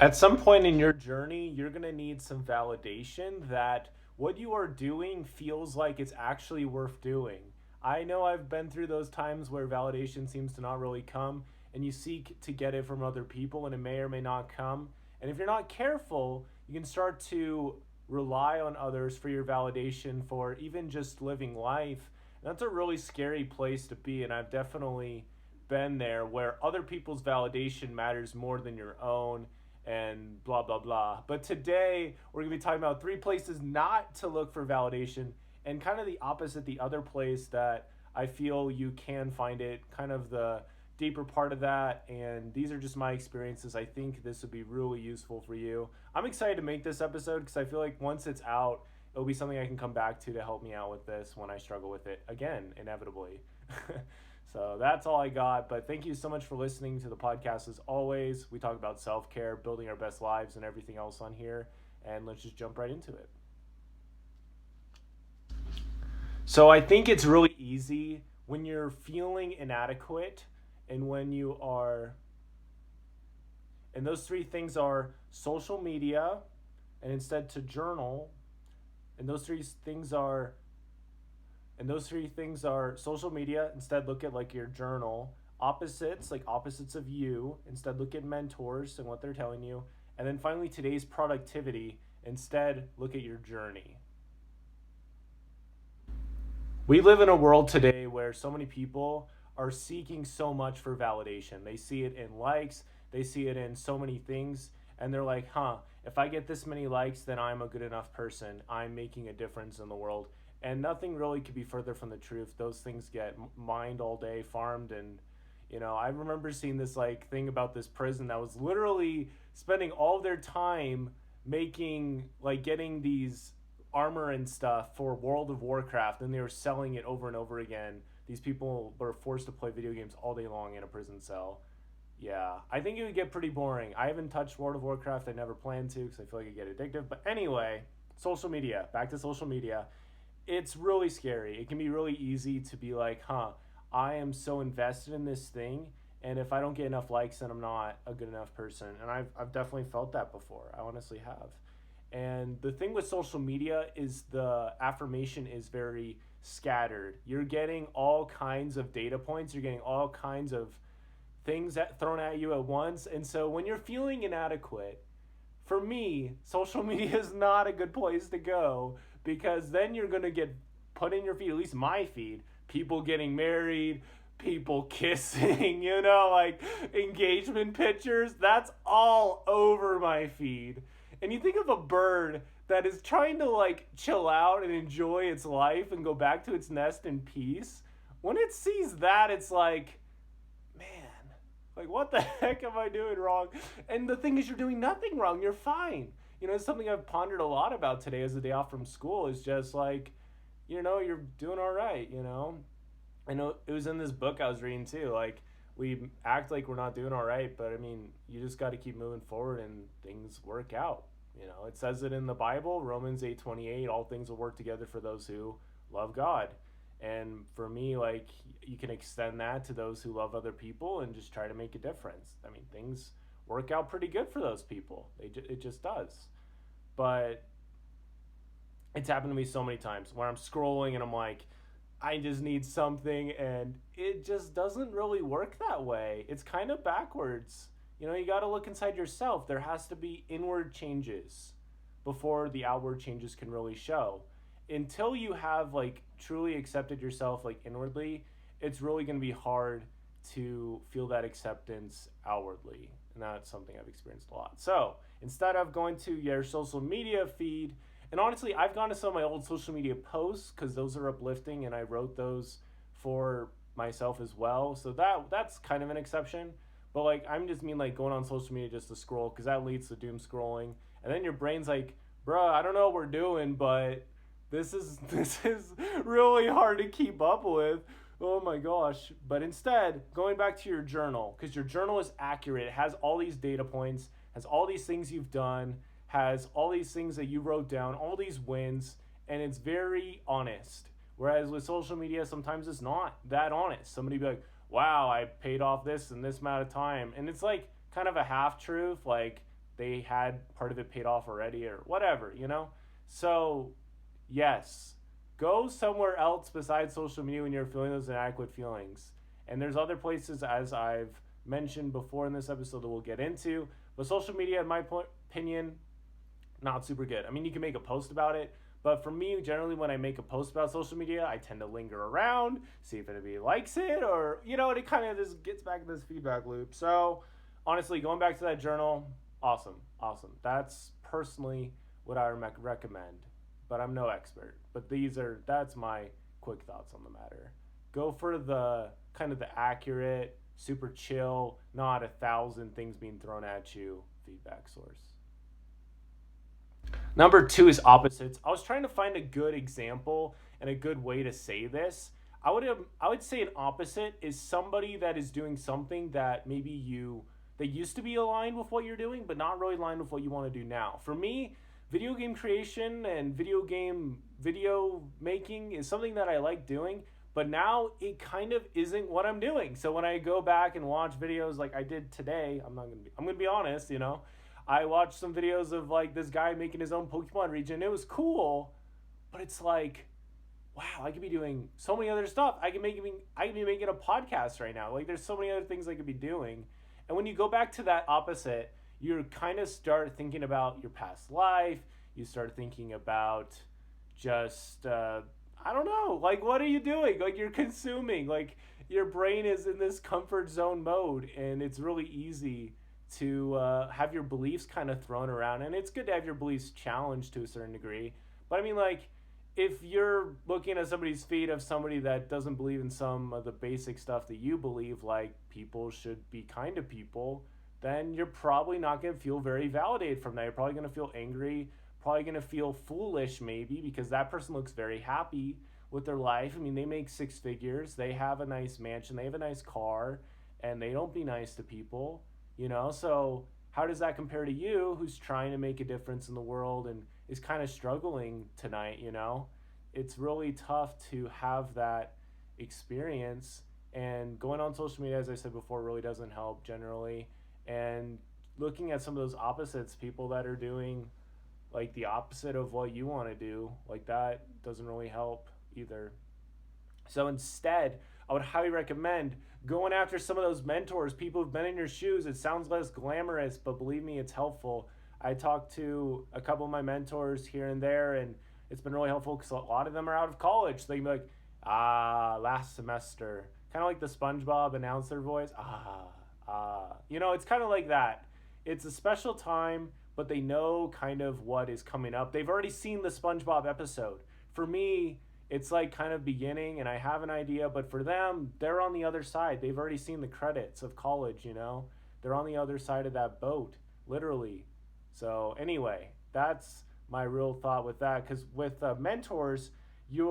At some point in your journey, you're going to need some validation that what you are doing feels like it's actually worth doing. I know I've been through those times where validation seems to not really come, and you seek to get it from other people, and it may or may not come. And if you're not careful, you can start to rely on others for your validation for even just living life. And that's a really scary place to be, and I've definitely been there where other people's validation matters more than your own and blah blah blah. But today we're going to be talking about three places not to look for validation and kind of the opposite, the other place that I feel you can find it, kind of the deeper part of that. And these are just my experiences. I think this would be really useful for you. I'm excited to make this episode because I feel like once it's out, it'll be something I can come back to help me out with this when I struggle with it again, inevitably. So that's all I got. But thank you so much for listening to the podcast. As always, we talk about self care, building our best lives, and everything else on here. And let's just jump right into it. So I think it's really easy when you're feeling inadequate and when you are, and those three things are social media and instead to journal. And those three things are social media, instead look at like your journal. Opposites, like opposites of you, instead look at mentors and what they're telling you. And then finally today's productivity, instead look at your journey. We live in a world today where so many people are seeking so much for validation. They see it in likes, they see it in so many things, and they're like, if I get this many likes, then I'm a good enough person. I'm making a difference in the world. And nothing really could be further from the truth. Those things get mined all day, farmed, and I remember seeing this like thing about this prison that was literally spending all their time making like getting these armor and stuff for World of Warcraft, and they were selling it over and over again. These people were forced to play video games all day long in a prison cell. Yeah, I think it would get pretty boring. I haven't touched World of Warcraft. I never plan to because I feel like it get addictive. But anyway, social media. Back to social media. It's really scary. It can be really easy to be like, I am so invested in this thing, and if I don't get enough likes, then I'm not a good enough person. And I've definitely felt that before. I honestly have. And the thing with social media is the affirmation is very scattered. You're getting all kinds of data points. You're getting all kinds of things thrown at you at once. And so when you're feeling inadequate, for me, social media is not a good place to go because then you're going to get put in your feed, at least my feed, people getting married, people kissing, like engagement pictures. That's all over my feed. And you think of a bird that is trying to like chill out and enjoy its life and go back to its nest in peace. When it sees that, it's like, man, like what the heck am I doing wrong? And the thing is, you're doing nothing wrong. You're fine. It's something I've pondered a lot about today as a day off from school is just like, you're doing all right, I know it was in this book I was reading too. Like, we act like we're not doing all right, but I mean, you just got to keep moving forward and things work out. It says it in the Bible, Romans 8:28, all things will work together for those who love God. And for me, like, you can extend that to those who love other people and just try to make a difference. I mean, things work out pretty good for those people. It just does. But it's happened to me so many times where I'm scrolling and I'm like, I just need something, and it just doesn't really work that way. It's kind of backwards. You got to look inside yourself. There has to be inward changes before the outward changes can really show. Until you have like truly accepted yourself like inwardly, it's really going to be hard to feel that acceptance outwardly. And that's something I've experienced a lot. So instead of going to your social media feed, and honestly, I've gone to some of my old social media posts because those are uplifting, and I wrote those for myself as well. So that's kind of an exception. But like, I'm just mean like going on social media just to scroll because that leads to doom scrolling, and then your brain's like, bruh, I don't know what we're doing, but this is really hard to keep up with. Oh my gosh. But instead, going back to your journal, because your journal is accurate. It has all these data points, has all these things you've done, has all these things that you wrote down, all these wins, and it's very honest. Whereas with social media, sometimes it's not that honest. Somebody be like, wow, I paid off this in this amount of time. And it's like kind of a half truth. Like, they had part of it paid off already or whatever, So, yes, go somewhere else besides social media when you're feeling those inadequate feelings. And there's other places, as I've mentioned before in this episode, that we'll get into. But social media, in my opinion, not super good. I mean, you can make a post about it, but for me, generally, when I make a post about social media, I tend to linger around, see if anybody likes it, or, and it kind of just gets back in this feedback loop. So, honestly, going back to that journal, awesome. That's personally what I recommend, but I'm no expert. But that's my quick thoughts on the matter. Go for the kind of the accurate, super chill, not 1,000 things being thrown at you feedback source. Number 2 is opposites. I was trying to find a good example and a good way to say this. I would say an opposite is somebody that is doing something that they used to be aligned with what you're doing, but not really aligned with what you want to do now. For me, video game creation and video making is something that I like doing, but now it kind of isn't what I'm doing. So when I go back and watch videos like I did today, I'm gonna be honest, I watched some videos of like this guy making his own Pokemon region. It was cool, but it's like, wow, I could be doing so many other stuff. I could be making a podcast right now. Like there's so many other things I could be doing. And when you go back to that opposite, you kind of start thinking about your past life. You start thinking about just, I don't know, like what are you doing? Like you're consuming, like your brain is in this comfort zone mode, and it's really easy to have your beliefs kind of thrown around. And it's good to have your beliefs challenged to a certain degree. But I mean, like, if you're looking at somebody's feed of somebody that doesn't believe in some of the basic stuff that you believe, like people should be kind to people, then you're probably not going to feel very validated from that. You're probably going to feel angry, probably going to feel foolish maybe, because that person looks very happy with their life. I mean, they make 6 figures, they have a nice mansion, they have a nice car, and they don't be nice to people. So how does that compare to you, who's trying to make a difference in the world and is kind of struggling tonight? It's really tough to have that experience, and going on social media, as I said before, really doesn't help generally. And looking at some of those opposites, people that are doing like the opposite of what you want to do, like that doesn't really help either. So instead, I would highly recommend going after some of those mentors, people who've been in your shoes. It sounds less glamorous, but believe me, it's helpful. I talked to a couple of my mentors here and there, and it's been really helpful because a lot of them are out of college. So they can be like, last semester. Kind of like the SpongeBob announcer voice. It's kind of like that. It's a special time, but they know kind of what is coming up. They've already seen the SpongeBob episode. For me, it's like kind of beginning and I have an idea, but for them, they're on the other side. They've already seen the credits of college, They're on the other side of that boat, literally. So anyway, that's my real thought with that, because with mentors, you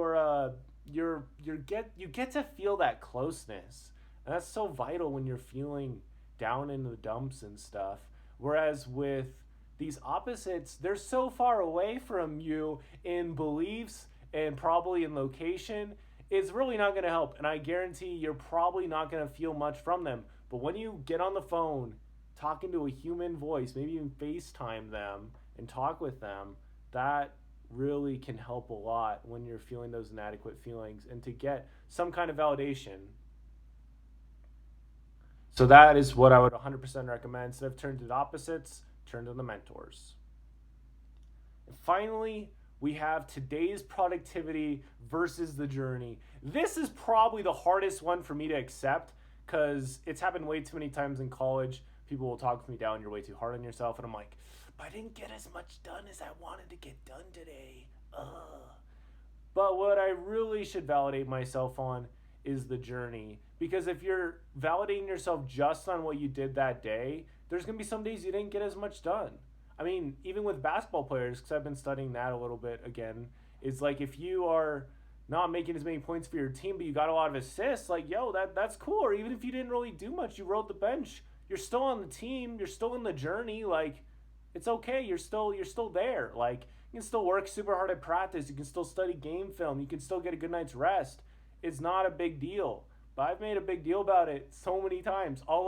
get to feel that closeness, and that's so vital when you're feeling down in the dumps and stuff. Whereas with these opposites, they're so far away from you in beliefs and probably in location, it's really not going to help. And I guarantee you're probably not going to feel much from them. But when you get on the phone, talking to a human voice, maybe even FaceTime them and talk with them, that really can help a lot when you're feeling those inadequate feelings and to get some kind of validation. So that is what I would 100% recommend. Instead of turn to the opposites, turn to the mentors. And finally, we have today's productivity versus the journey. This is probably the hardest one for me to accept because it's happened way too many times in college. People will talk me down, you're way too hard on yourself. And I'm like, but I didn't get as much done as I wanted to get done today. But what I really should validate myself on is the journey. Because if you're validating yourself just on what you did that day, there's going to be some days you didn't get as much done. I mean, even with basketball players, because I've been studying that a little bit again, it's like if you are not making as many points for your team, but you got a lot of assists, like, that's cool. Or even if you didn't really do much, you rode the bench, you're still on the team, you're still in the journey, like, it's okay, you're still there. Like, you can still work super hard at practice, you can still study game film, you can still get a good night's rest. It's not a big deal. But I've made a big deal about it so many times. I'll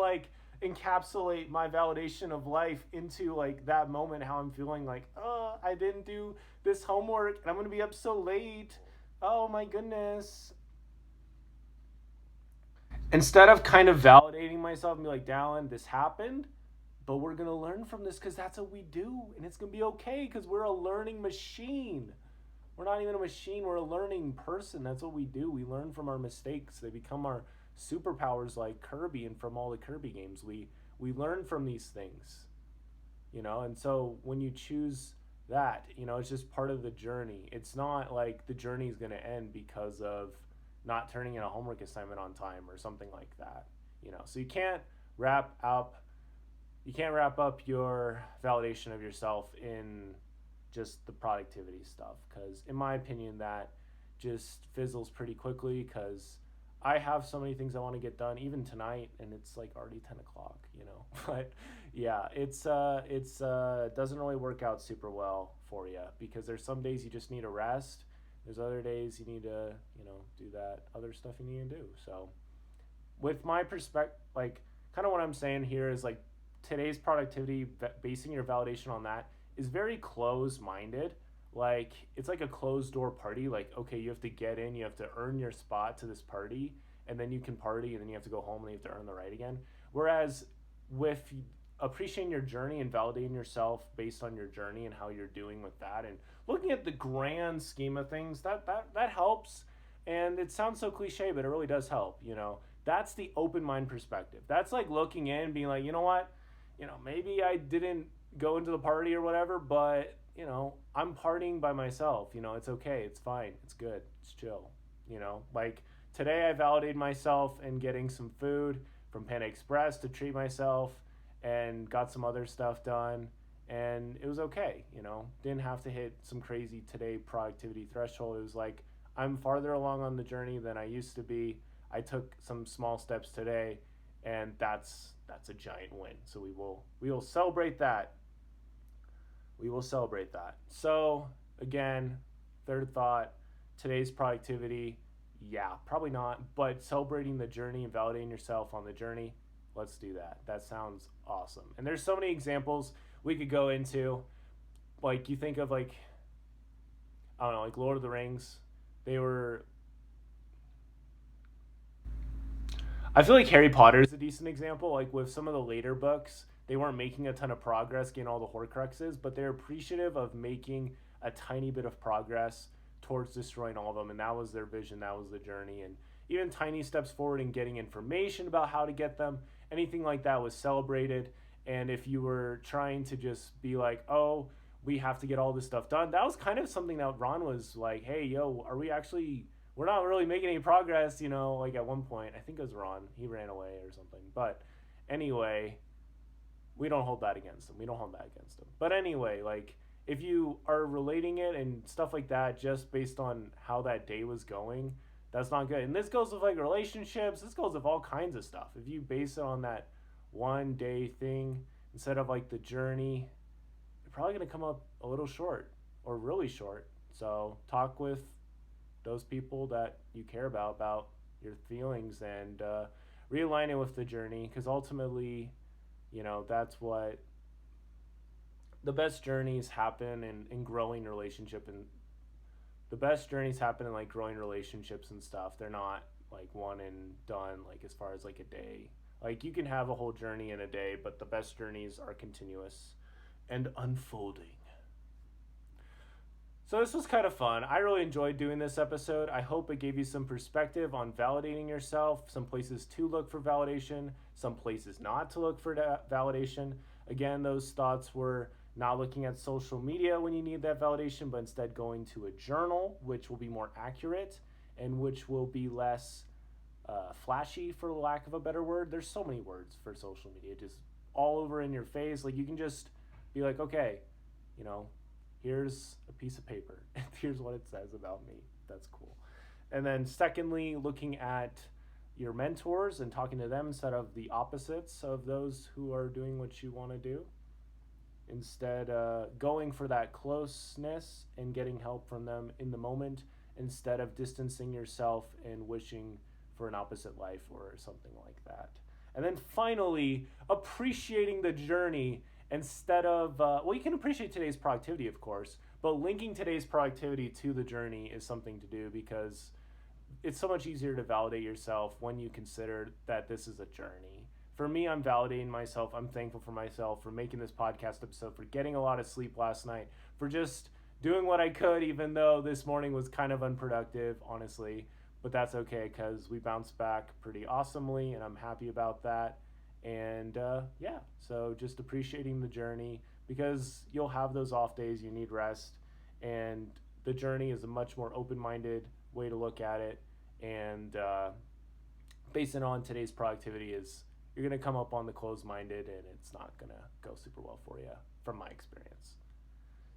encapsulate my validation of life into like that moment, how I'm feeling like, oh, I didn't do this homework and I'm gonna be up so late. Oh my goodness. Instead of kind of validating myself and be like, Dallin, this happened, but we're gonna learn from this because that's what we do, and it's gonna be okay because we're a learning machine. We're not even a machine, we're a learning person. That's what we do. We learn from our mistakes. They become our superpowers like Kirby and from all the Kirby games. We learn from these things, and so when you choose that, it's just part of the journey. It's not like the journey is going to end because of not turning in a homework assignment on time or something like that. So wrap up you can't wrap up your validation of yourself in just the productivity stuff, because in my opinion that just fizzles pretty quickly, because I have so many things I want to get done even tonight, and it's like already 10 o'clock. But yeah, it's doesn't really work out super well for you, because there's some days you just need a rest. There's other days you need to do that other stuff you need to do. So with my perspective, like, kind of what I'm saying here is like today's productivity, basing your validation on that is very close minded. Like, it's like a closed door party. Like, okay, you have to get in, you have to earn your spot to this party, and then you can party, and then you have to go home and you have to earn the right again. Whereas with appreciating your journey and validating yourself based on your journey and how you're doing with that, and looking at the grand scheme of things, that helps. And it sounds so cliche, but it really does help. That's the open mind perspective. That's like looking in, being like, you know what, maybe I didn't go into the party or whatever, but I'm partying by myself. It's okay, it's fine, it's good, it's chill. Like today I validated myself in getting some food from Panda Express to treat myself, and got some other stuff done, and it was okay. Didn't have to hit some crazy today productivity threshold. It was like, I'm farther along on the journey than I used to be. I took some small steps today, and that's a giant win. So we will celebrate that. We will celebrate that. So again, third thought, today's productivity, yeah, probably not, but celebrating the journey and validating yourself on the journey, let's do that. That sounds awesome. And there's so many examples we could go into. Like, you think of like, I don't know, like Lord of the Rings. I feel like Harry Potter is a decent example. Like with some of the later books, they weren't making a ton of progress getting all the Horcruxes, but they're appreciative of making a tiny bit of progress towards destroying all of them, and that was their vision, that was the journey, and even tiny steps forward in getting information about how to get them, anything like that was celebrated. And if you were trying to just be like, oh, we have to get all this stuff done, that was kind of something that Ron was like, hey, yo, we're not really making any progress, like at one point. I think it was Ron. He ran away or something. But anyway, we don't hold that against him. But anyway, like, if you are relating it and stuff like that just based on how that day was going, that's not good. And this goes with like relationships. This goes with all kinds of stuff. If you base it on that one day thing instead of like the journey, you're probably going to come up a little short or really short. So talk with those people that you care about your feelings, and realign it with the journey, because ultimately, that's what the best journeys happen in growing relationship, and the best journeys happen in like growing relationships and stuff. They're not like one and done, like as far as like a day. Like, you can have a whole journey in a day, but the best journeys are continuous and unfolding. So this was kind of fun. I really enjoyed doing this episode. I hope it gave you some perspective on validating yourself, some places to look for validation, some places not to look for validation. Again, those thoughts were not looking at social media when you need that validation, but instead going to a journal, which will be more accurate and which will be less flashy, for lack of a better word. There's so many words for social media, just all over in your face. Like, you can just be like, okay, here's a piece of paper, and here's what it says about me. That's cool. And then secondly, looking at your mentors and talking to them instead of the opposites of those who are doing what you want to do. Instead, going for that closeness and getting help from them in the moment, instead of distancing yourself and wishing for an opposite life or something like that. And then finally, appreciating the journey instead of, well, you can appreciate today's productivity, of course, but linking today's productivity to the journey is something to do because it's so much easier to validate yourself when you consider that this is a journey. For me, I'm validating myself. I'm thankful for myself for making this podcast episode, for getting a lot of sleep last night, for just doing what I could, even though this morning was kind of unproductive, honestly. But that's okay because we bounced back pretty awesomely, and I'm happy about that. And yeah, so just appreciating the journey because you'll have those off days, you need rest, and the journey is a much more open minded way to look at it. And based on today's productivity, is you're going to come up on the closed minded, and it's not going to go super well for you, from my experience.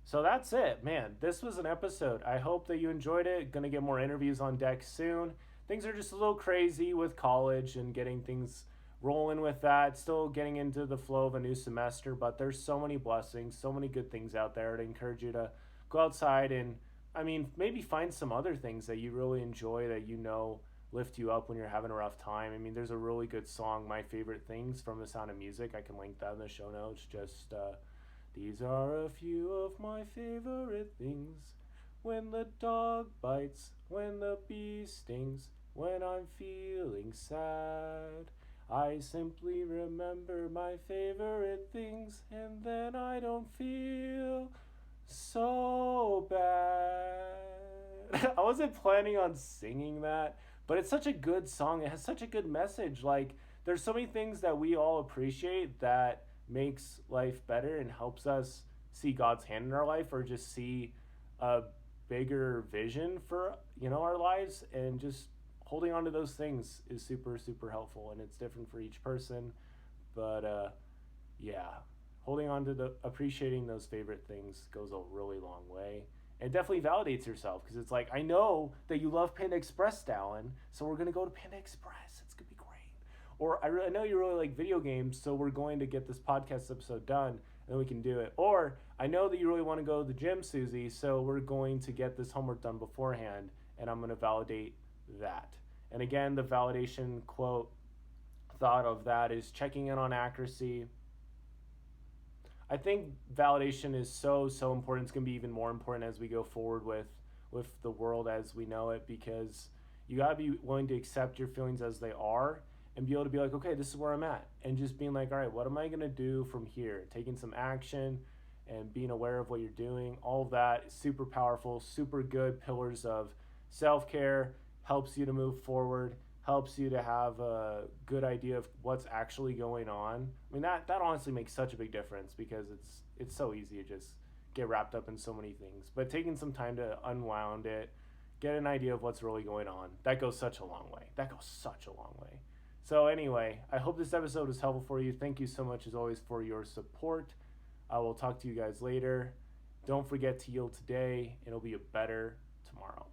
So that's it, man. This was an episode. I hope that you enjoyed it. Gonna get more interviews on deck soon. Things are just a little crazy with college and getting things rolling with that. Still getting into the flow of a new semester, but there's so many blessings, so many good things out there. I'd encourage you to go outside and, I mean, maybe find some other things that you really enjoy that you know lift you up when you're having a rough time. I mean, there's a really good song, My Favorite Things, from The Sound of Music. I can link that in the show notes. Just, these are a few of my favorite things. When the dog bites, when the bee stings, when I'm feeling sad, I simply remember my favorite things, and then I don't feel so bad. I wasn't planning on singing that, but it's such a good song. It has such a good message. Like, there's so many things that we all appreciate that makes life better and helps us see God's hand in our life, or just see a bigger vision for, you know, our lives. And just holding on to those things is super, super helpful, and it's different for each person. But yeah, holding on to appreciating those favorite things goes a really long way. And definitely validates yourself, because it's like, I know that you love Panda Express, Dallin, so we're going to go to Panda Express. It's going to be great. Or I know you really like video games, so we're going to get this podcast episode done, and then we can do it. Or I know that you really want to go to the gym, Susie, so we're going to get this homework done beforehand, and I'm going to validate that. And again, the validation quote thought of that is checking in on accuracy. I think validation is so, so important. It's going to be even more important as we go forward with the world as we know it, because you got to be willing to accept your feelings as they are and be able to be like, okay, this is where I'm at. And just being like, all right, what am I going to do from here? Taking some action and being aware of what you're doing. All of that is super powerful, super good pillars of self-care, helps you to move forward, helps you to have a good idea of what's actually going on. I mean, that honestly makes such a big difference, because it's so easy to just get wrapped up in so many things. But taking some time to unwound it, get an idea of what's really going on, that goes such a long way. That goes such a long way. So anyway, I hope this episode was helpful for you. Thank you so much, as always, for your support. I will talk to you guys later. Don't forget to yield today. It'll be a better tomorrow.